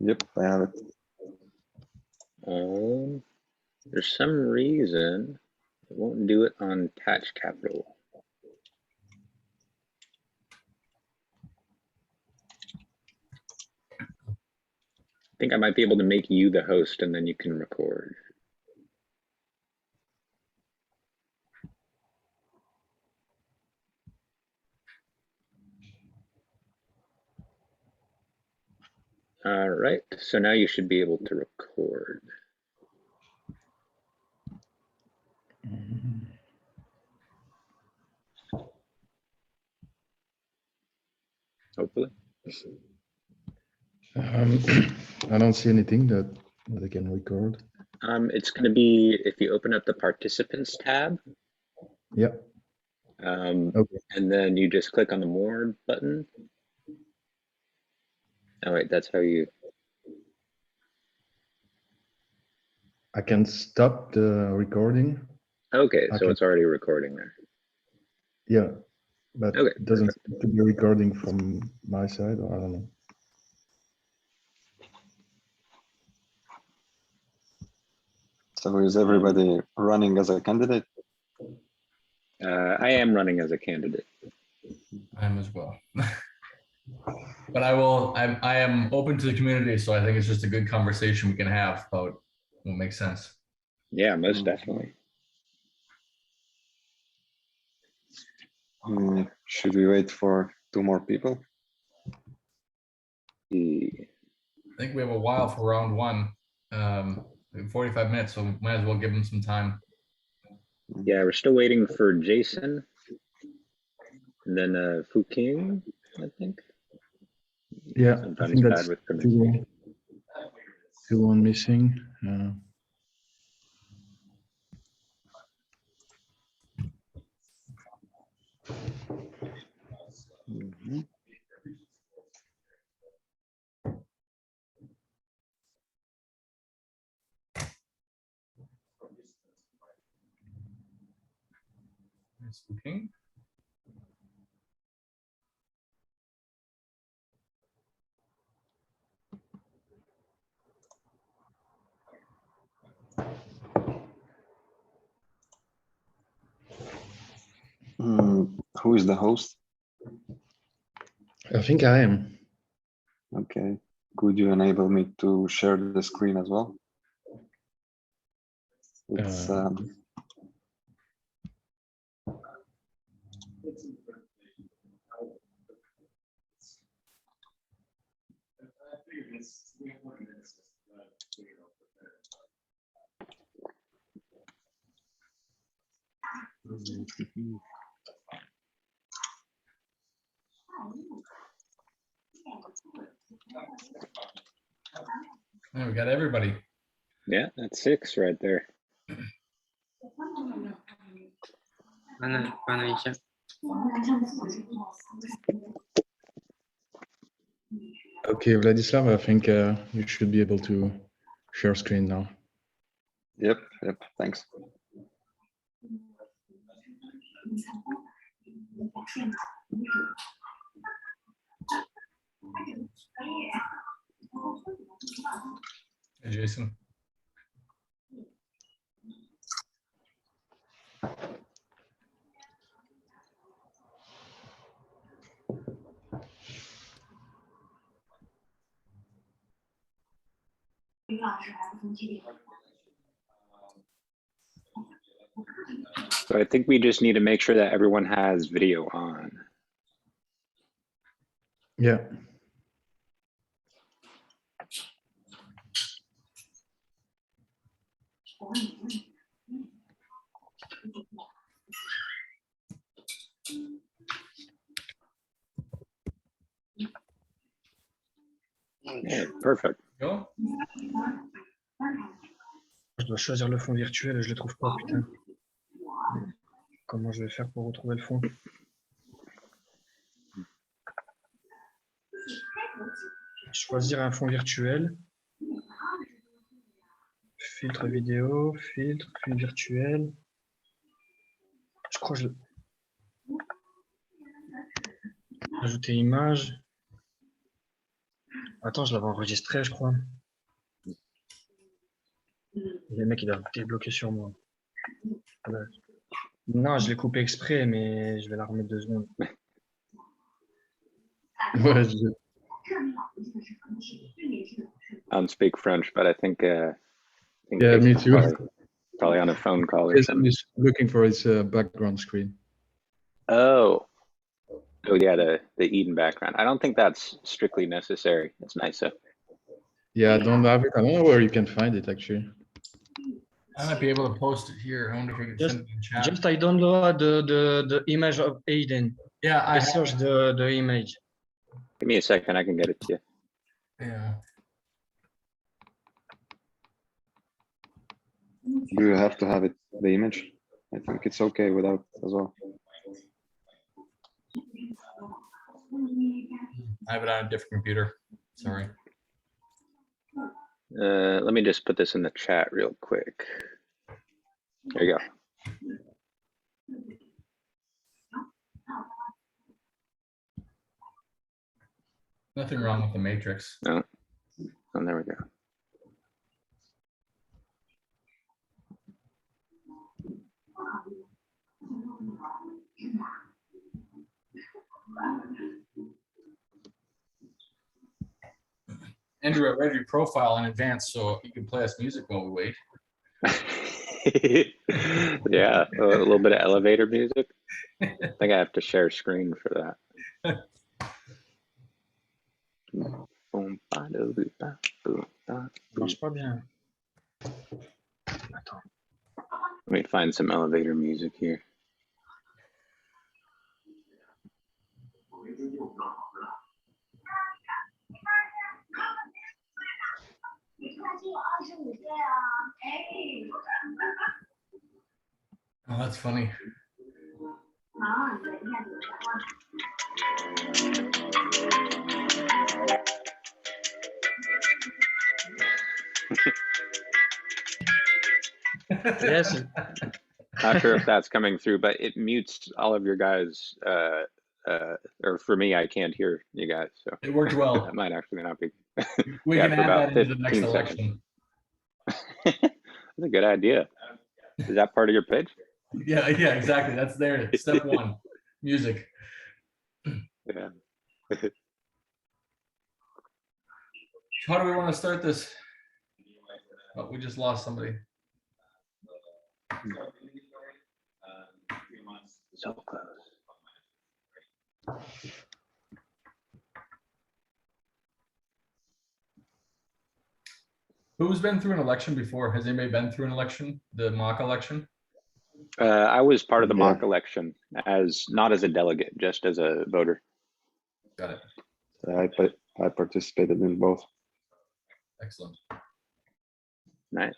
Yep, I have it. For some reason, it won't do it on Touch Capital. I think I might be able to make you the host and then you can record. All right, so now you should be able to record. Hopefully. I don't see anything that I can record. It's going to be if you open up the participants tab. Yeah. Okay. And then you just click on the more button. Oh wait, that's how you. I can stop the recording. Okay, so it's already recording there. Yeah, but okay, it doesn't seem to be recording from my side, or I don't know. So is everybody running as a candidate? I am running as a candidate. I am as well. But I am open to the community, so I think it's just a good conversation we can have about what makes sense. Yeah, most definitely. Should we wait for 2 more people? I think we have a while for round one. 45 minutes, so we might as well give them some time. Yeah, we're still waiting for Jason. And then Fu King, I think. Yeah, sometimes I think bad that's with pronunciation. two one missing. It's Fu King. Who is the host? I think I am. Okay. Could you enable me to share the screen as well? It's Oh, we got everybody. Yeah, that's 6 right there. Okay, Vladislav, I think you should be able to share screen now. yep, thanks. Hey, Jason. So I think we just need to make sure that everyone has video on. Yeah. Yeah, perfect. Go. Je dois choisir le fond virtuel et je le trouve pas, putain. Comment je vais faire pour retrouver le fond? Choisir un fond virtuel. Filtre vidéo, filtre, fil virtuel. Je crois que je... Ajouter image. Attends, je l'avais enregistré, je crois. Les mecs, ils doivent débloquer sur moi. Ouais. Non, je l'ai coupé exprès, mais je vais la remettre 2 secondes. Ouais, je- I don't speak French, but I think Yeah, Jason's me too. probably on a phone call or Yes, I'm something. just looking for his background screen. Oh, yeah, the Eden background. I don't think that's strictly necessary. It's nice though. Yeah, I don't have it. I don't know where you can find it actually. I might be able to post it here. I wonder if we can Just, send it in chat. just I download the image of Eden. Yeah, I search the image. Give me a second, I can get it to you. Yeah. Do you have to have it, the image? I think it's okay without as well. I have it on a different computer. Sorry. Let me just put this in the chat real quick. There you go. Nothing wrong with the matrix. Oh, there we go. Andrew, I read your profile in advance, so you can play us music while we wait. Yeah, a little bit of elevator music. I think I have to share screen for that. Marche pas bien. Attends. Let me find some elevator music here. Oh, that's funny. Yes. Not sure if that's coming through, but it mutes all of your guys. Or for me, I can't hear you guys. So It worked well. that might actually not be. We Yeah, can for add about that into the next 15 seconds. election. That's a good idea. Is that part of your pitch? Yeah, exactly. That's there. Step one, music. Yeah. How do we want to start this? Oh, we just lost somebody. So close. Who's been through an election before? Has anybody been through an election? The mock election? I was part of the Yeah. mock election not as a delegate, just as a voter. Got it. I participated in both. Excellent. Nice.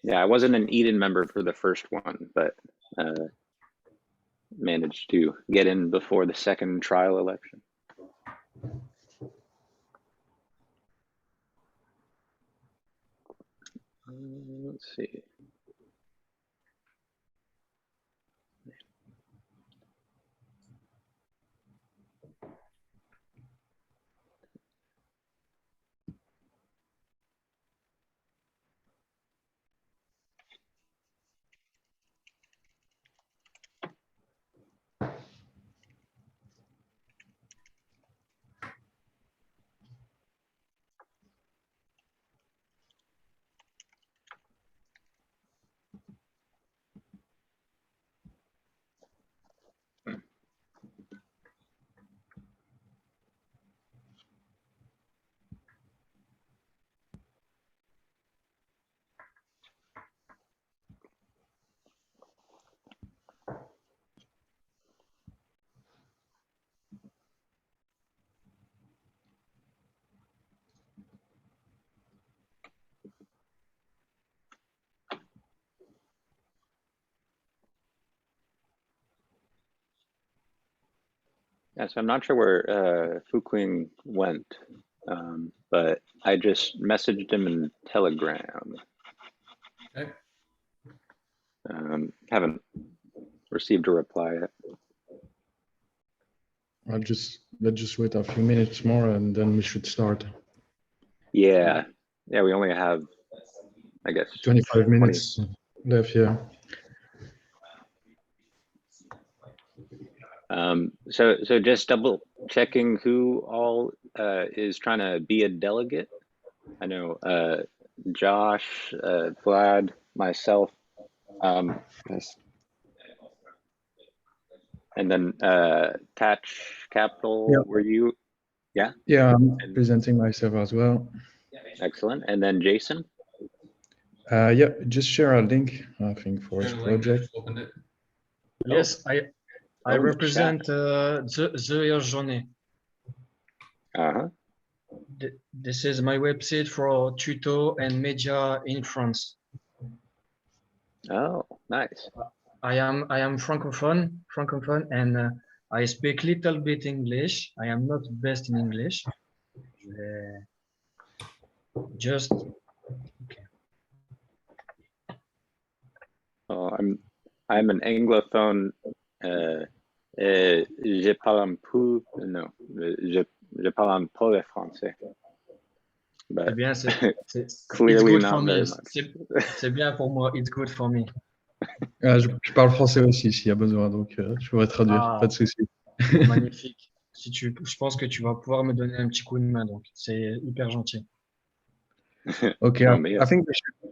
Yeah, I wasn't an Eden member for the first one, but managed to get in before the second trial election. Let's see. Yeah, so I'm not sure where Fuqing went, but I just messaged him in Telegram. Okay. Haven't received a reply yet. let's just wait a few minutes more and then we should start. Yeah, yeah. We only have, I guess, 25 minutes left, yeah. So just double checking who all is trying to be a delegate. I know Josh, Vlad, myself, Yes. and then Tatch Capital. Yeah. Were you? Yeah. Yeah, I'm And- presenting myself as well. Excellent. And then Jason. Yeah, just share a link, I think, for Share this the link, I project. just opened it. Yes, I Oh, in the represent the EOS journée. Uh-huh. This is my website for tuto and media in France. Oh, nice. I am francophone, and I speak little bit English. I am not best in English. Just Oh, I'm an anglophone. Je parle un peu, non, je parle un peu le français. c'est But bien, it's clearly good for not me. very much. C'est bien pour moi. It's good for me. Je parle français aussi s'il y a besoin, donc je pourrais traduire, Ah. pas de souci. Magnifique. Je pense que tu vas pouvoir me donner un petit coup de main, donc c'est hyper gentil. Okay, Non, mais, I think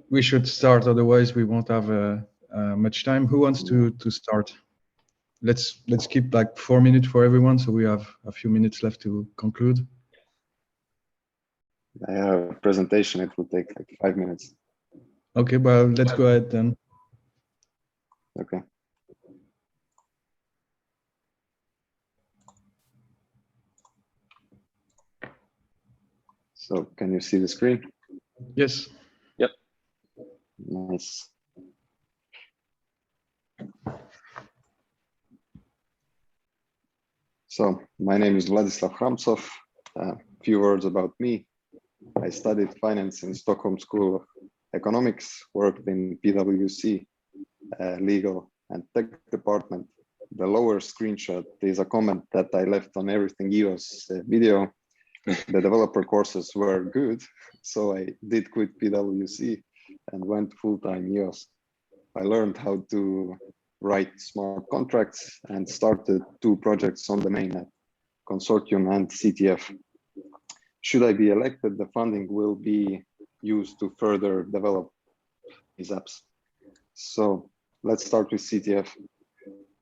we should start, otherwise we won't have much time. Who wants to start? Let's keep like 4 minutes for everyone, so we have a few minutes left to conclude. I have a presentation. It will take like 5 minutes. Okay, well, let's go ahead then. Okay. So can you see the screen? Yes. Yep. Nice. So my name is Vladislav Hramtsov. A few words about me. I studied finance in Stockholm School of Economics, worked in PwC, legal and tech department. The lower screenshot is a comment that I left on Everything EOS video. The developer courses were good, so I did quit PwC and went full-time EOS. I learned how to write smart contracts and started 2 projects on the mainnet, Consortium and CTF. Should I be elected, the funding will be used to further develop these apps. So let's start with CTF.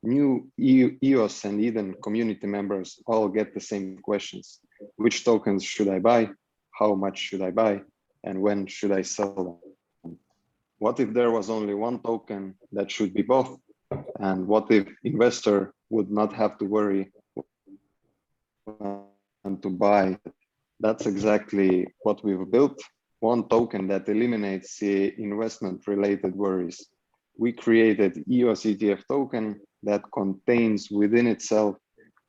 New EOS and Eden community members all get the same questions. Which tokens should I buy? How much should I buy? And when should I sell them? What if there was only one token that should be bought? And what if investor would not have to worry and to buy? That's exactly what we've built. One token that eliminates the investment related worries. We created EOS ETF token that contains within itself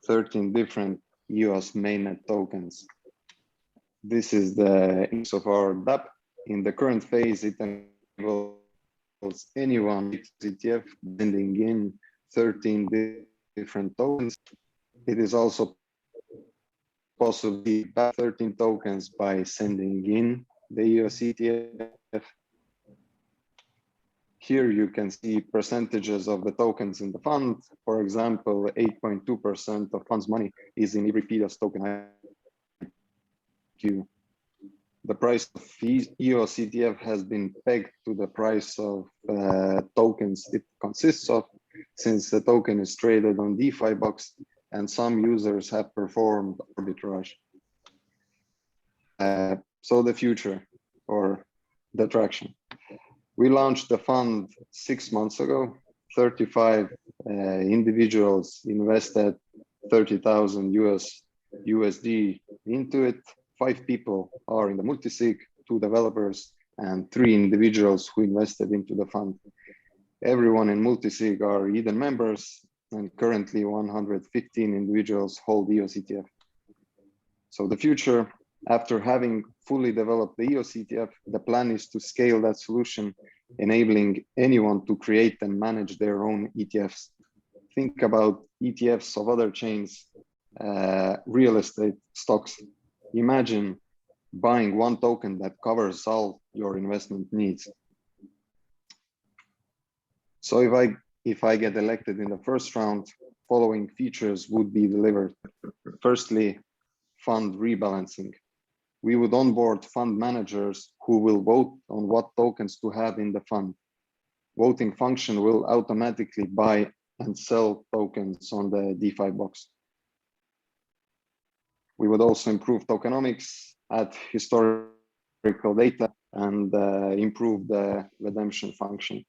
13 different EOS mainnet tokens. This is the use of our DApp. In the current phase, it enables anyone ETF sending in 13 different tokens. It is also possible to buy 13 tokens by sending in the EOS ETF. Here you can see percentages of the tokens in the fund. For example, 8.2% of fund's money is in every EOS token. The price of EOS ETF has been pegged to the price of tokens it consists of, since the token is traded on DeFi box and some users have performed arbitrage. So the future or the traction. We launched the fund 6 months ago. 35 individuals invested 30,000 USD into it. 5 people are in the multisig, 2 developers, and 3 individuals who invested into the fund. Everyone in multisig are Eden members, and currently 115 individuals hold EOS ETF. So the future, after having fully developed the EOS ETF, the plan is to scale that solution, enabling anyone to create and manage their own ETFs. Think about ETFs of other chains real estate stocks. Imagine buying one token that covers all your investment needs. So if I get elected in the first round, following features would be delivered. Firstly, fund rebalancing. We would onboard fund managers who will vote on what tokens to have in the fund. Voting function will automatically buy and sell tokens on the DeFi box. We would also improve tokenomics, add historical data, and improve the redemption function.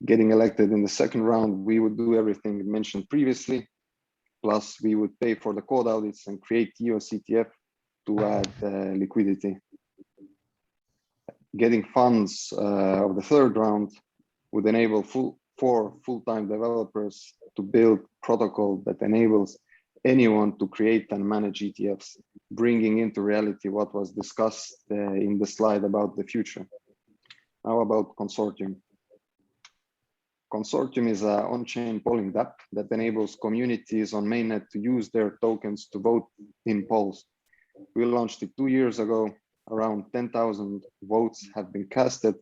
Getting elected in the second round, we would do everything mentioned previously. Plus, we would pay for the code audits and create EOS ETF to add liquidity. Getting funds of the third round would enable four full-time developers to build protocol that enables anyone to create and manage ETFs, bringing into reality what was discussed in the slide about the future. Now about Consortium. Consortium is an on-chain polling app that enables communities on mainnet to use their tokens to vote in polls. We launched it 2 years ago. Around 10,000 votes have been casted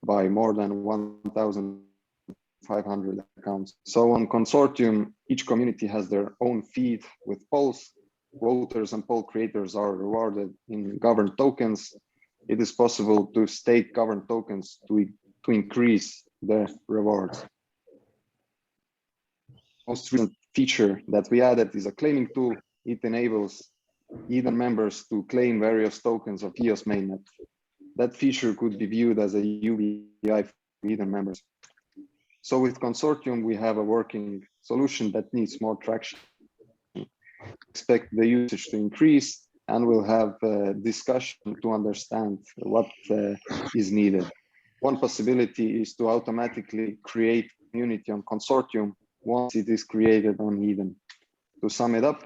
by more than 1,500 accounts. So on Consortium, each community has their own feed with polls. Voters and poll creators are rewarded in governed tokens. It is possible to stake governed tokens to increase the rewards. Most recent feature that we added is a claiming tool. It enables Eden members to claim various tokens of EOS mainnet. That feature could be viewed as a UBI for Eden members. So with Consortium, we have a working solution that needs more traction. Expect the usage to increase, and we'll have a discussion to understand what is needed. One possibility is to automatically create community on Consortium once it is created on Eden. To sum it up,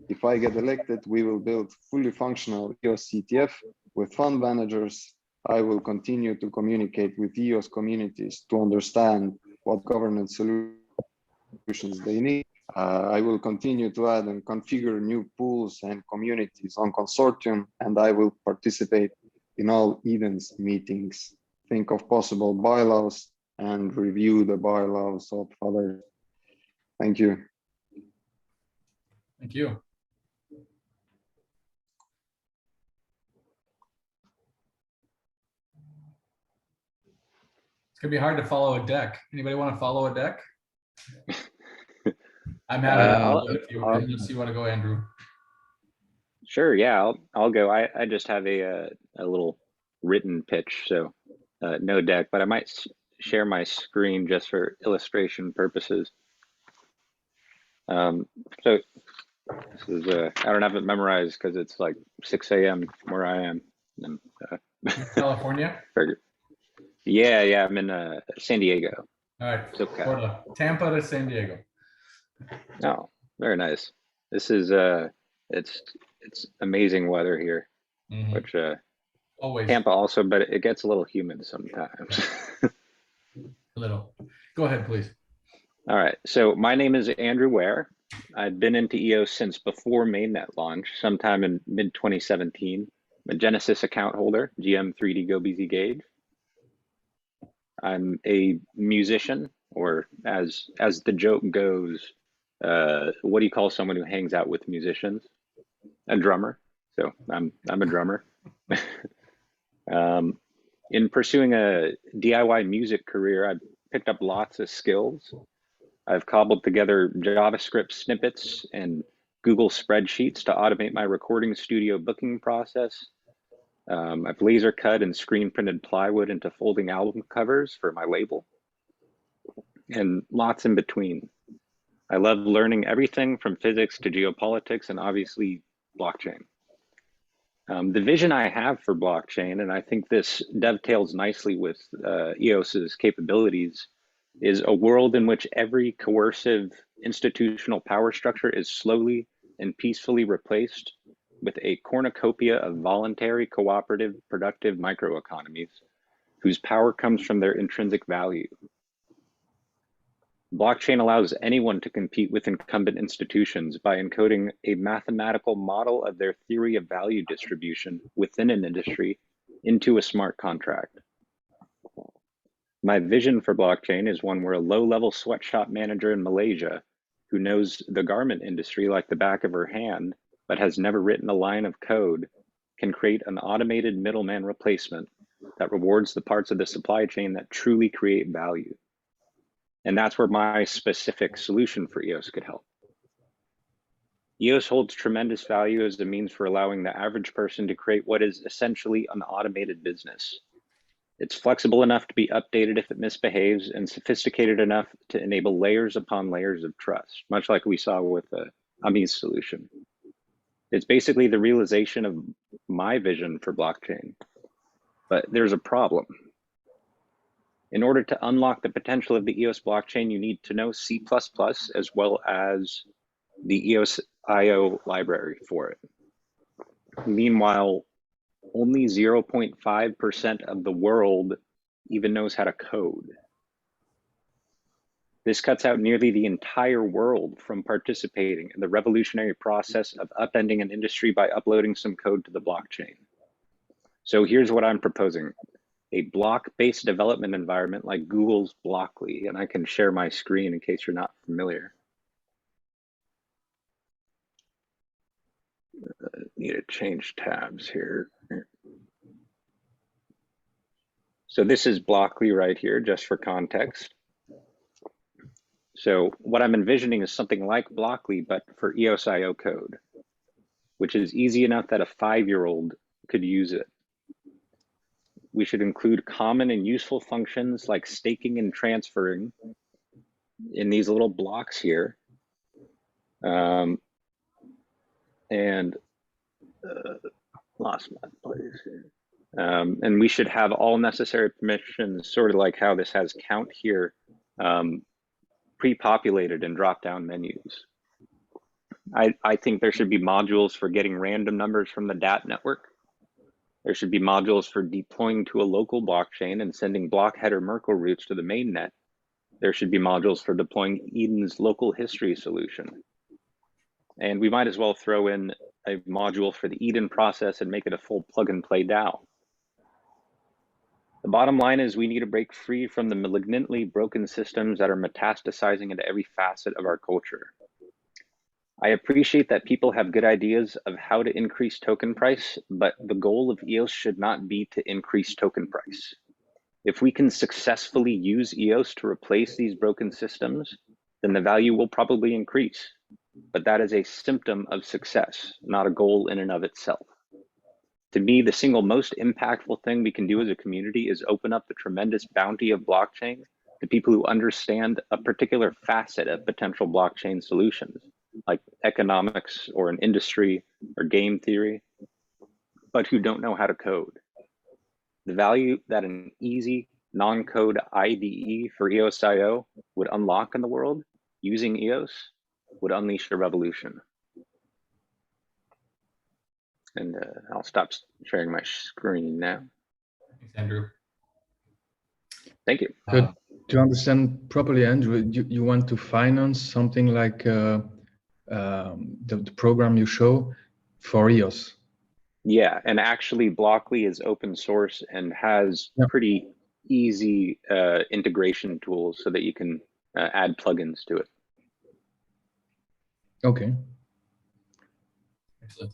if I get elected, we will build fully functional EOS ETF with fund managers. I will continue to communicate with EOS communities to understand what governance solutions they need. I will continue to add and configure new pools and communities on Consortium, and I will participate in all Eden's meetings, think of possible bylaws, and review the bylaws of others. Thank you. Thank you. It's gonna be hard to follow a deck. Anybody want to follow a deck? I'm happy if you want to go, Andrew. Sure, yeah, I'll go. I just have a little written pitch, so no deck, but I might share my screen just for illustration purposes. So this is I don't have it memorized because it's like 6 a.m. where I am. And, California? Yeah, I'm in San Diego. All right, Florida. Tampa to San Diego. Oh, very nice. This is it's amazing weather here, which always Tampa also, but it gets a little humid sometimes. A little. Go ahead, please. All right, so my name is Andrew Ware. I've been into EOS since before mainnet launch, sometime in mid-2017. I'm a Genesis account holder, GM3D GoBZ Gauge. I'm a musician, or as the joke goes, what do you call someone who hangs out with musicians? A drummer. So I'm a drummer. In pursuing a DIY music career, I've picked up lots of skills. I've cobbled together JavaScript snippets and Google spreadsheets to automate my recording studio booking process. I've laser cut and screen printed plywood into folding album covers for my label, and lots in between. I love learning everything from physics to geopolitics and obviously blockchain. The vision I have for blockchain, and I think this dovetails nicely with EOS's capabilities, is a world in which every coercive institutional power structure is slowly and peacefully replaced with a cornucopia of voluntary, cooperative, productive microeconomies whose power comes from their intrinsic value. Blockchain allows anyone to compete with incumbent institutions by encoding a mathematical model of their theory of value distribution within an industry into a smart contract. My vision for blockchain is one where a low-level sweatshop manager in Malaysia who knows the garment industry like the back of her hand, but has never written a line of code, can create an automated middleman replacement that rewards the parts of the supply chain that truly create value. And that's where my specific solution for EOS could help. EOS holds tremendous value as a means for allowing the average person to create what is essentially an automated business. It's flexible enough to be updated if it misbehaves and sophisticated enough to enable layers upon layers of trust, much like we saw with the Ami's solution. It's basically the realization of my vision for blockchain, but there's a problem. In order to unlock the potential of the EOS blockchain, you need to know C++ as well as the EOS IO library for it. Meanwhile, only 0.5% of the world even knows how to code. This cuts out nearly the entire world from participating in the revolutionary process of upending an industry by uploading some code to the blockchain. So here's what I'm proposing. A block-based development environment like Google's Blockly, and I can share my screen in case you're not familiar. Need to change tabs here. So this is Blockly right here, just for context. So what I'm envisioning is something like Blockly, but for EOS IO code, which is easy enough that a 5-year-old could use it. We should include common and useful functions like staking and transferring in these little blocks here. Lost my place here. And we should have all necessary permissions, sort of like how this has count here, pre-populated in drop-down menus. I think there should be modules for getting random numbers from the DAT network. There should be modules for deploying to a local blockchain and sending block header Merkle routes to the mainnet. There should be modules for deploying Eden's local history solution. And we might as well throw in a module for the Eden process and make it a full plug and play DAO. The bottom line is we need to break free from the malignantly broken systems that are metastasizing into every facet of our culture. I appreciate that people have good ideas of how to increase token price, but the goal of EOS should not be to increase token price. If we can successfully use EOS to replace these broken systems, then the value will probably increase. But that is a symptom of success, not a goal in and of itself. To me, the single most impactful thing we can do as a community is open up the tremendous bounty of blockchain to people who understand a particular facet of potential blockchain solutions, like economics or an industry or game theory, but who don't know how to code. The value that an easy non-code IDE for EOS IO would unlock in the world using EOS would unleash a revolution. And I'll stop sharing my screen now. Thanks, Andrew. Thank you. Good. To understand properly, Andrew, you want to finance something like the program you show for EOS. Yeah, and actually Blockly is open source and has pretty easy integration tools so that you can add plugins to it. Okay. Excellent.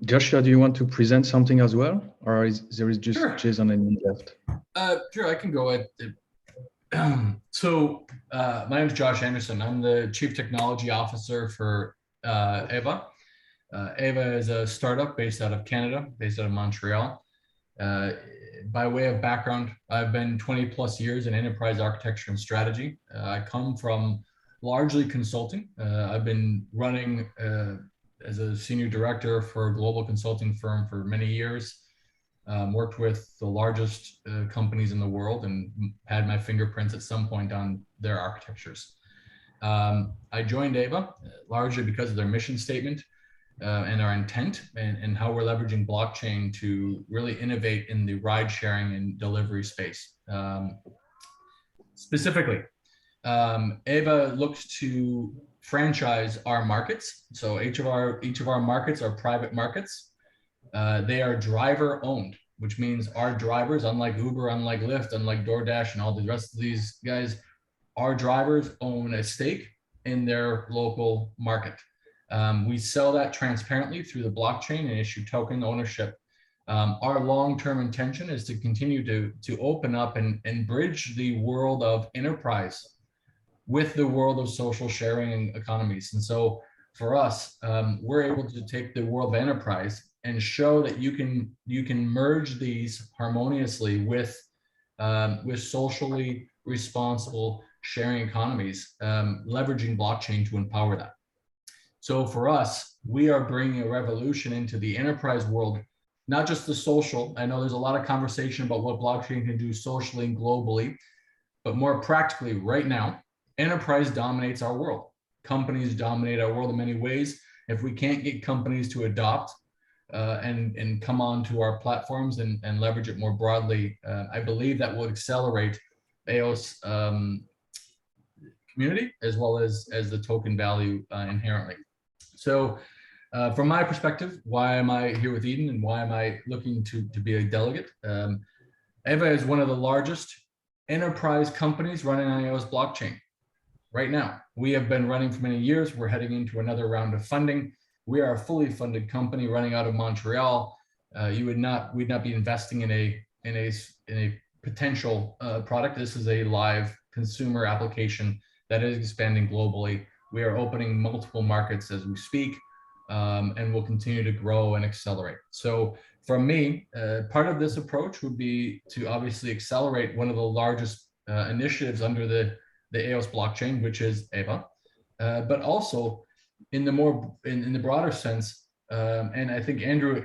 Joshua, do you want to present something as well, or there is just Jason and me left? Sure, I can go ahead. So my name is Josh Anderson. I'm the Chief Technology Officer for EVA. EVA is a startup based out of Canada, based out of Montreal. By way of background, I've been 20 plus years in enterprise architecture and strategy. I come from largely consulting. I've been running as a senior director for a global consulting firm for many years. Worked with the largest companies in the world and had my fingerprints at some point on their architectures. I joined EVA largely because of their mission statement and our intent and how we're leveraging blockchain to really innovate in the ride sharing and delivery space. Specifically, EVA looks to franchise our markets. So each of our markets are private markets. They are driver owned, which means our drivers, unlike Uber, unlike Lyft, unlike DoorDash, and all the rest of these guys, our drivers own a stake in their local market. We sell that transparently through the blockchain and issue token ownership. Our long-term intention is to continue to open up and bridge the world of enterprise with the world of social sharing and economies. And so for us, we're able to take the world of enterprise and show that you can merge these harmoniously with socially responsible sharing economies, leveraging blockchain to empower that. So for us, we are bringing a revolution into the enterprise world, not just the social. I know there's a lot of conversation about what blockchain can do socially and globally, but more practically right now, enterprise dominates our world. Companies dominate our world in many ways. If we can't get companies to adopt and come onto our platforms and leverage it more broadly, I believe that will accelerate EOS community as well as the token value inherently. So from my perspective, why am I here with Eden and why am I looking to be a delegate? EVA is one of the largest enterprise companies running on EOS blockchain. Right now, we have been running for many years. We're heading into another round of funding. We are a fully funded company running out of Montreal. We'd not be investing in a potential product. This is a live consumer application that is expanding globally. We are opening multiple markets as we speak, and will continue to grow and accelerate. So for me, part of this approach would be to obviously accelerate one of the largest initiatives under the EOS blockchain, which is EVA, but also in the broader sense, and I think Andrew,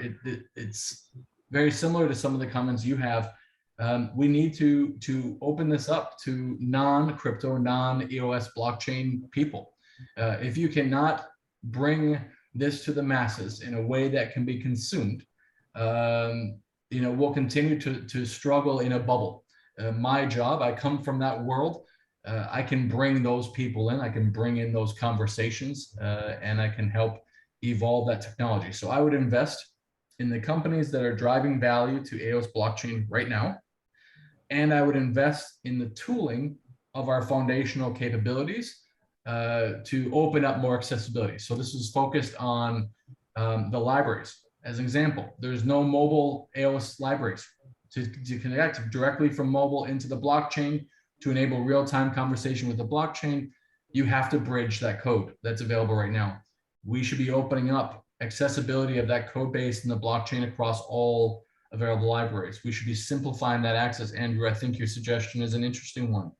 it's very similar to some of the comments you have. We need to open this up to non-crypto, non-EOS blockchain people. If you cannot bring this to the masses in a way that can be consumed, we'll continue to struggle in a bubble. My job, I come from that world. I can bring those people in, I can bring in those conversations, and I can help evolve that technology. So I would invest in the companies that are driving value to EOS blockchain right now. And I would invest in the tooling of our foundational capabilities to open up more accessibility. So this is focused on the libraries. As an example, there's no mobile EOS libraries to connect directly from mobile into the blockchain to enable real-time conversation with the blockchain. You have to bridge that code that's available right now. We should be opening up accessibility of that code base in the blockchain across all available libraries. We should be simplifying that access. Andrew, I think your suggestion is an interesting one.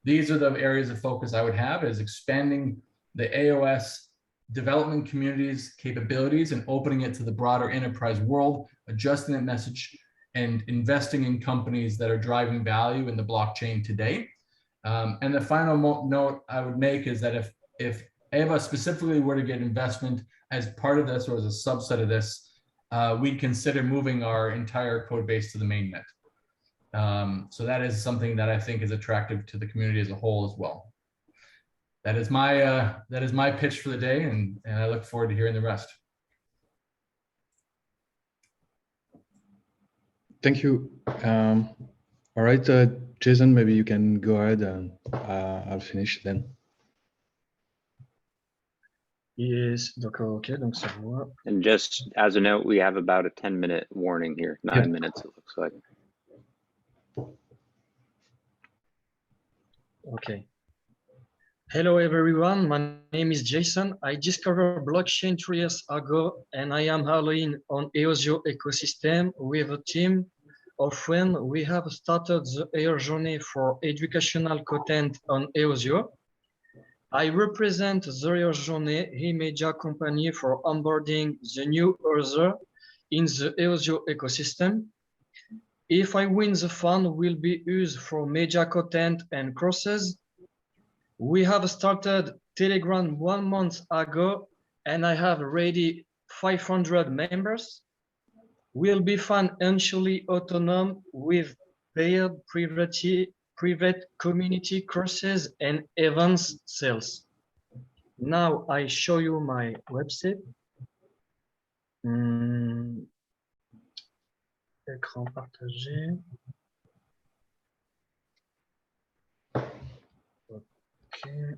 These are the areas of focus I would have, is expanding the EOS development community's capabilities and opening it to the broader enterprise world, adjusting that message, and investing in companies that are driving value in the blockchain today. And the final note I would make is that if EVA specifically were to get investment as part of this or as a subset of this, we'd consider moving our entire code base to the mainnet. So that is something that I think is attractive to the community as a whole as well. That is my pitch for the day, and I look forward to hearing the rest. Thank you. All right, Jason, maybe you can go ahead and I'll finish then. Yes, d'accord, ok, donc ça va. And just as a note, we have about a 10-minute warning here, 9 minutes it looks like. Okay. Hello everyone, my name is Jason. I discovered blockchain 3 years ago and I am all in on EOSio ecosystem with a team of friends. We have started the air journey for educational content on EOSio. I represent the air journey, a media company for onboarding the new user in the EOSio ecosystem. If I win, the fund will be used for media content and courses. We have started Telegram 1 month ago, and I have already 500 members. We'll be financially autonomous with paid private community courses and events sales. Now I show you my website. Écran partagé. Okay.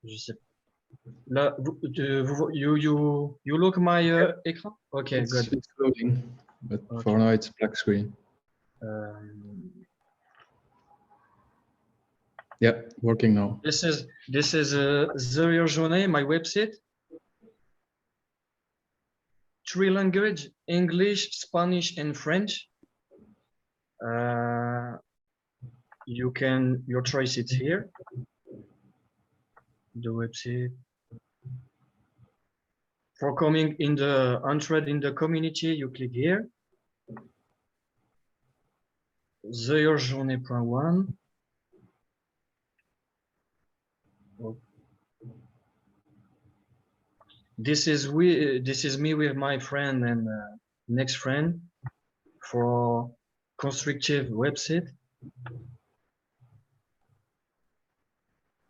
Je sais. Là, you look my écran? Okay, good. It's loading, but Okay. for now it's black screen. Yeah, working now. This is Zero Journée, my website. 3 language: English, Spanish, and French. Your choice it here. The website. For coming in the entrée in the community, you click here. Zeurjournée.1. This is me with my friend and next friend for constructive website.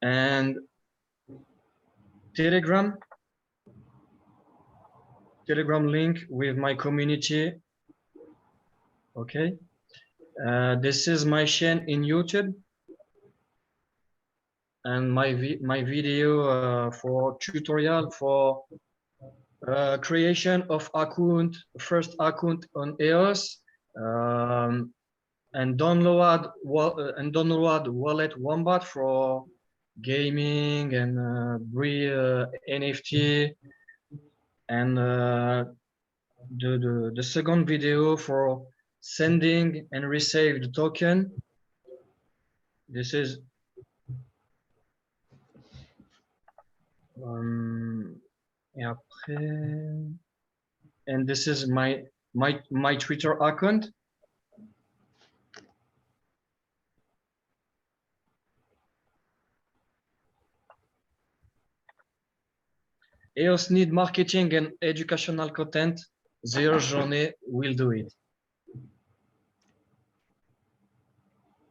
And Telegram link with my community. Okay. This is my channel in YouTube and my video for tutorial for creation of first account on EOS, and download wallet Wombat for gaming and NFT, and the second video for sending and receive the token. This is et après, and this is my Twitter account. EOS need marketing and educational content. Zero Journée will do it.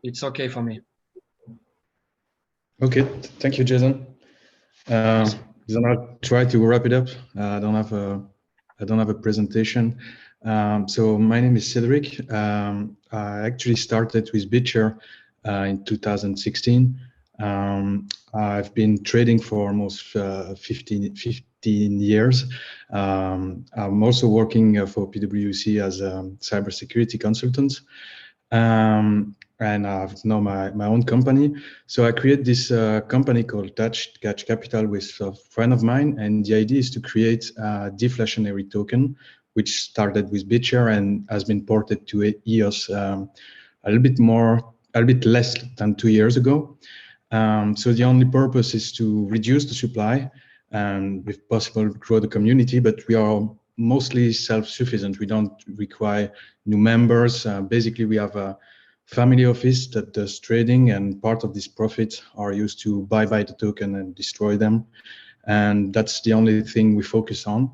It's okay for me. Okay, thank you, Jason. Then I'll try to wrap it up. I don't have a presentation. So my name is Cedric. I actually started with BitShare in 2016. I've been trading for almost 15 years. I'm also working for PwC as a cybersecurity consultant. And I've now my own company. So I created this company called Catch Capital with a friend of mine, and the idea is to create a deflationary token, which started with BitShare and has been ported to EOS a little bit less than 2 years ago. So the only purpose is to reduce the supply and, if possible, grow the community. But we are mostly self-sufficient. We don't require new members. Basically, we have a family office that does trading, and part of these profits are used to buy the token and destroy them. And that's the only thing we focus on.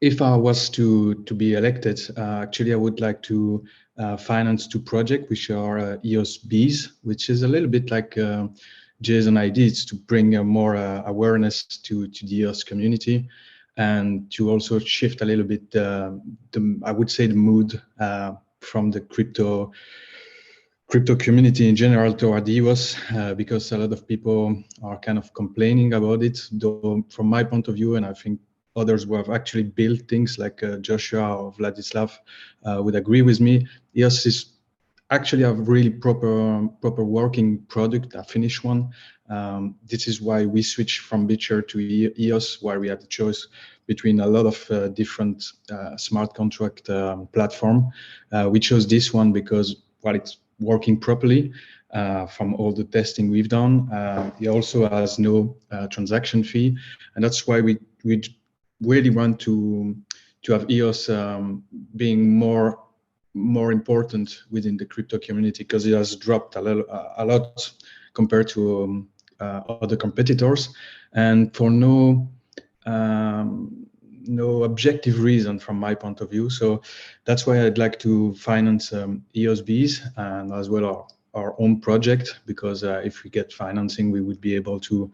If I was to be elected, actually, I would like to finance 2 projects, which are EOS Bees, which is a little bit like Jason idea. It's to bring more awareness to the EOS community, and to also shift a little bit I would say the mood from the crypto community in general toward EOS, because a lot of people are kind of complaining about it. Though from my point of view, and I think others who have actually built things like Joshua or Vladislav would agree with me, EOS is actually a really proper working product, a finished one. This is why we switched from BitShare to EOS, where we had the choice between a lot of different smart contract platform. We chose this one because, well, it's working properly from all the testing we've done. It also has no transaction fee, and that's why we really want to have EOS being more important within the crypto community, because it has dropped a lot compared to other competitors, and for no no objective reason from my point of view. So that's why I'd like to finance EOS Bees and as well our own project, because if we get financing, we would be able to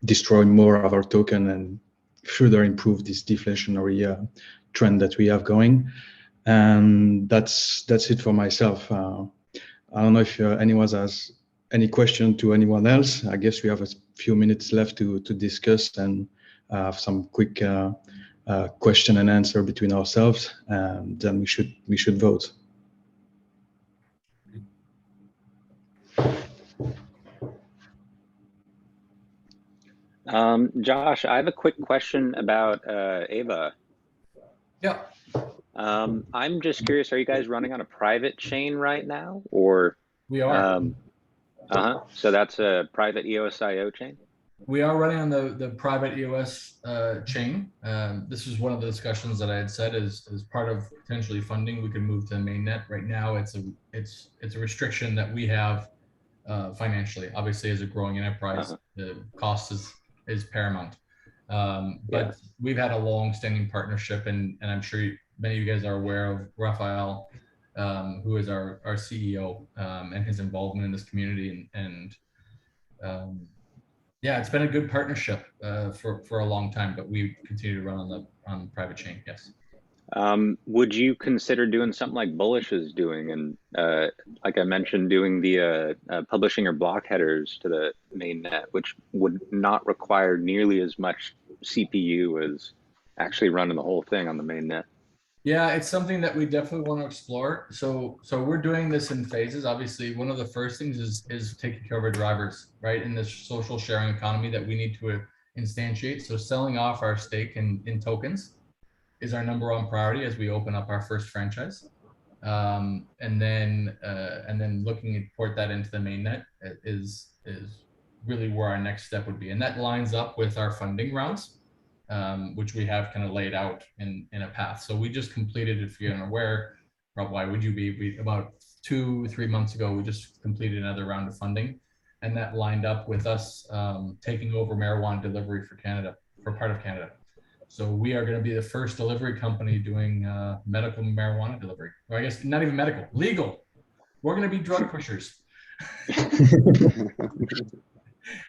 destroy more of our token and further improve this deflationary trend that we have going. And that's it for myself. I don't know if anyone has any question to anyone else. I guess we have a few minutes left to discuss and have some quick question and answer between ourselves, and then we should vote. Josh, I have a quick question about Ava. Yeah. I'm just curious, are you guys running on a private chain right now, or? We are. So that's a private EOS.io chain? We are running on the private EOS chain. This is one of the discussions that I had said as part of potentially funding, we could move to mainnet. Right now, it's a restriction that we have financially. Obviously, as a growing enterprise, the cost is paramount. But we've had a long-standing partnership, and I'm sure many of you guys are aware of Raphael, who is our CEO, and his involvement in this community. And yeah, it's been a good partnership for a long time, but we continue to run on the private chain. Yes. Would you consider doing something like Bullish is doing, and like I mentioned, doing the publishing your block headers to the mainnet, which would not require nearly as much CPU as actually running the whole thing on the mainnet? Yeah, it's something that we definitely want to explore. So we're doing this in phases. Obviously, one of the first things is taking care of our drivers, right, in this social sharing economy that we need to instantiate. So selling off our stake in tokens is our #1 priority as we open up our first franchise, and then looking to port that into the mainnet is really where our next step would be, and that lines up with our funding rounds, which we have kind of laid out in a path. So we just completed, if you're unaware, Rob, why would you be? We about 2-3 months ago, we just completed another round of funding, and that lined up with us taking over marijuana delivery for Canada, for part of Canada. So we are going to be the first delivery company doing medical marijuana delivery. Or I guess not even medical, legal. We're going to be drug pushers.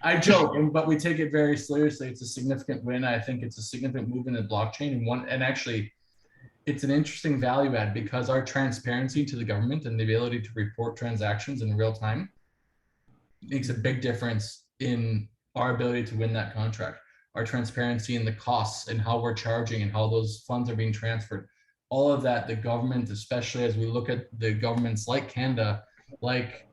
I joke, but we take it very seriously. It's a significant win. I think it's a significant move in the blockchain, and actually, it's an interesting value add because our transparency to the government and the ability to report transactions in real time makes a big difference in our ability to win that contract. Our transparency in the costs and how we're charging and how those funds are being transferred. All of that, the government, especially as we look at the governments like Canada, like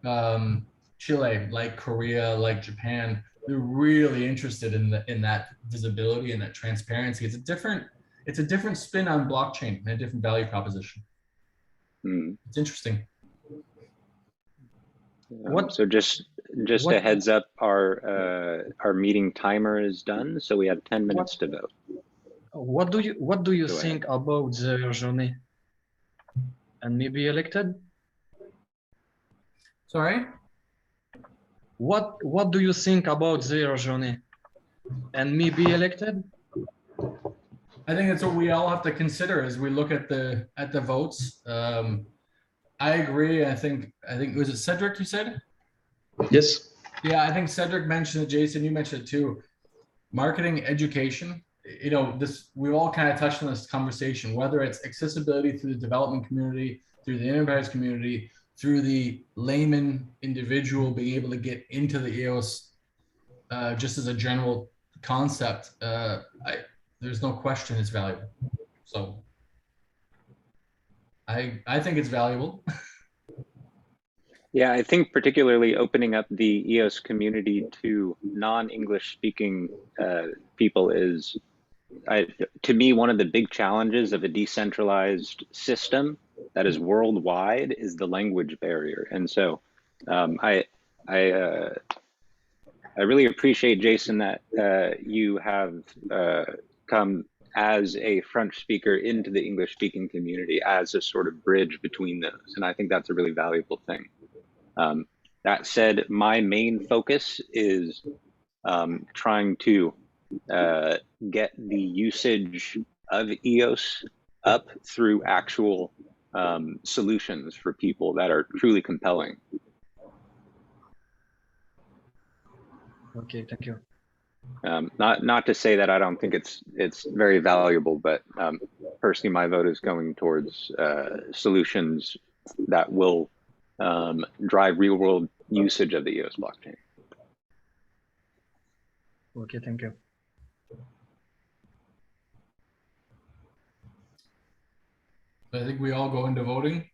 Chile, like Korea, like Japan, they're really interested in that visibility and that transparency. It's a different spin on blockchain and a different value proposition. It's interesting. So just a heads up, our meeting timer is done, so we have 10 minutes to vote. What do you think about the journey and maybe elected? Sorry? What do you think about their journey and me be elected? I think that's what we all have to consider as we look at the votes. I agree. I think was it Cedric you said? Yes. Yeah, I think Cedric mentioned it. Jason, you mentioned it too. Marketing, education. You know, we all kind of touched on this conversation, whether it's accessibility through the development community, through the enterprise community, through the layman individual being able to get into the EOS just as a general concept. There's no question it's valuable. So I think it's valuable. Yeah, I think particularly opening up the EOS community to non-English speaking people is, to me, one of the big challenges of a decentralized system that is worldwide is the language barrier. And so I really appreciate, Jason, that you have come as a French speaker into the English speaking community as a sort of bridge between those. And I think that's a really valuable thing. That said, my main focus is trying to get the usage of EOS up through actual solutions for people that are truly compelling. Okay, thank you. Not to say that I don't think it's very valuable, but personally, my vote is going towards solutions that will drive real-world usage of the EOS blockchain. Okay, thank you. I think we all go into voting.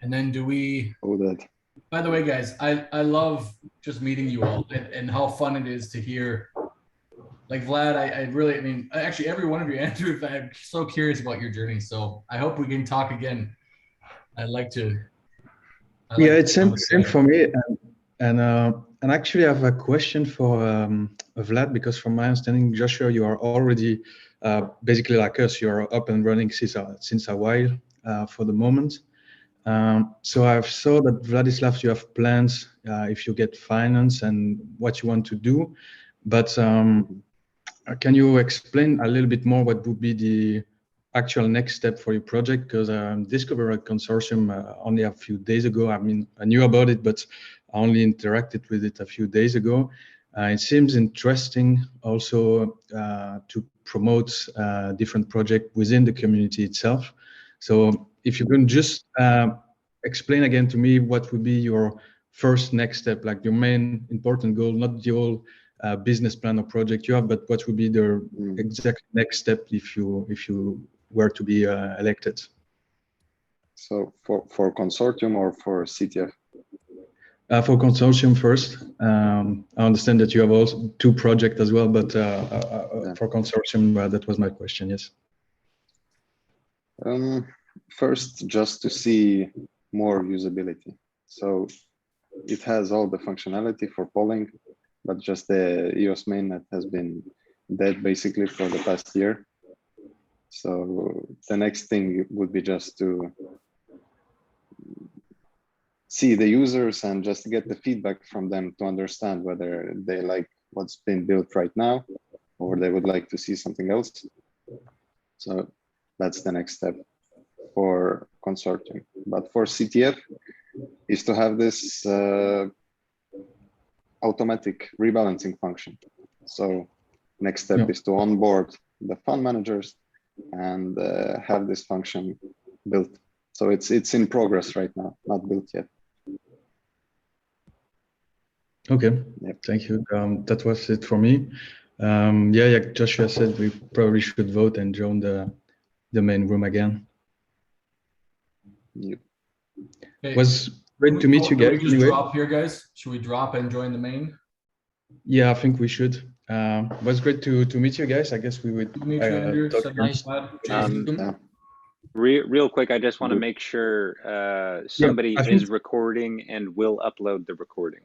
And then do we... Oh, that. By the way, guys, I love just meeting you all and how fun it is to hear. Like Vlad, I really, I mean, actually every one of you, Andrew, I'm so curious about your journey. So I hope we can talk again. I'd like to. Yeah, it's same for me. And actually, I have a question for Vlad, because from my understanding, Joshua, you are already basically like us. You are up and running since a while for the moment. So I've saw that Vladislav, you have plans if you get finance and what you want to do, but can you explain a little bit more what would be the actual next step for your project? Because I discovered a consortium only a few days ago. I mean, I knew about it, but I only interacted with it a few days ago. It seems interesting also to promote different projects within the community itself. So if you can just explain again to me what would be your first next step, like your main important goal, not the whole business plan or project you have, but what would be the exact next step if you were to be elected? So for consortium or for CTF? For consortium first. I understand that you have also two projects as well, but for consortium, that was my question, yes. First, just to see more usability. So it has all the functionality for polling, but just the EOS mainnet has been dead basically for the past year. So the next thing would be just to see the users and just get the feedback from them to understand whether they like what's been built right now or they would like to see something else. So that's the next step for consortium. But for CTF is to have this automatic rebalancing function. So next step is to onboard the fund managers and have this function built. So it's in progress right now, not built yet. Okay, thank you. That was it for me. Yeah, Joshua said we probably should vote and join the main room again. Yep. It was great to meet you guys. Should we just drop here, guys? Should we drop and join the main? Yeah, I think we should. It was great to meet you guys. I guess we would meet you, Andrew. talk Nice. Real quick, I just want to make sure somebody is recording and will upload the recording.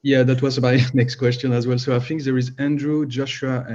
Yeah, that was my next question as well. So I think there is Andrew, Joshua,